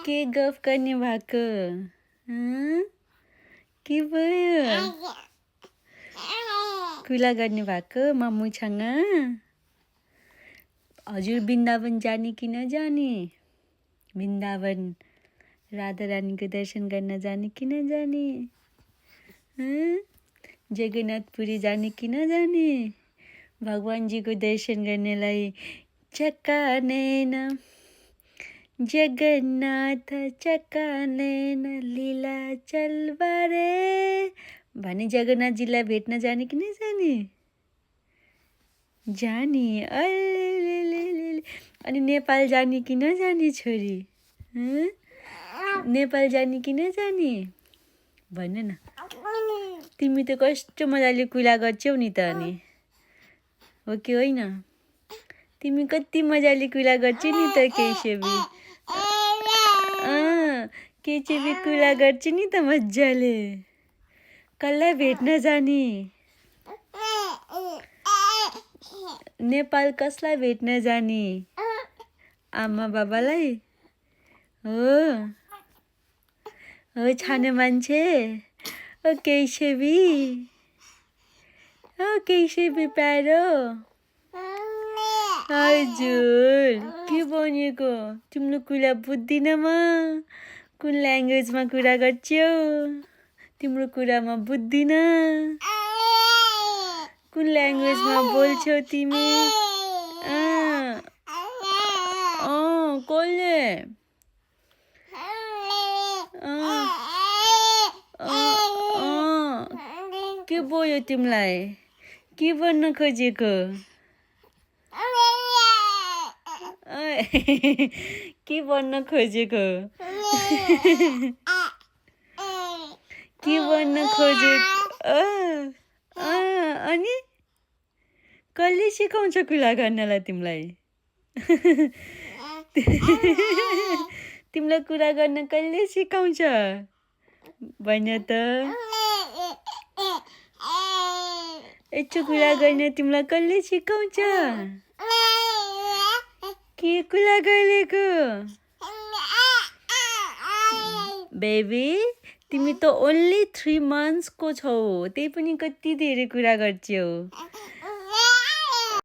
के गफ गर्ने भएको? के भयो? कुरा गर्ने भएको मम्मीसँग? हजुर वृन्दावन जाने कि नजाने? वृन्दावन राधा रानीको दर्शन गर्न जाने कि नजाने? जगन्नाथपुरी जाने कि नजाने? भगवानजीको दर्शन गर्नलाई चकानैन जगन्नाथ चकानैन लीला चलबारे भने जगन्नाथजीलाई भेट्न जाने कि नजाने? जाने। अलेलेलेले। अनि नेपाल जाने कि नजाने छोरी? नेपाल जाने कि नजाने? भन न। तिमी त कस्तो मजाले कुरा गर्छौ नि त अनि हो कि होइन? तिमी कति मजाले कुरा गर्छौ नि त केशवी। केशवी कुरा गर्छ नि त मजाले। कसलाई भेट्न जाने? नेपाल कसलाई भेट्न जाने? आमा बाबालाई? हो छाने मान्छे? ओ केशवी प्यारो हजुर के भनेको? तिम्रो कुरा बुझ्दिन म। कुन ल्याङ्ग्वेजमा कुरा गर्छौ? तिम्रो कुरा म बुझ्दिन। कुन ल्याङ्ग्वेजमा बोल्छौ तिमी? कसले? के भयो तिमीलाई? के भन्न खोजेको? के भन्न खोजेको? के भन्न खोजेको? अनि कसले सिकाउँछ कुरा गर्नलाई तिमीलाई? तिमीलाई कुरा गर्न कसले सिकाउँछ? भन त। यस्तो कुरा गर्न तिमीलाई कसले सिकाउँछ? के कुरा गरेको? बेबी तिमी त ओन्ली 3 months को छौ, त्यही पनि कति धेरै कुरा गर्छौ।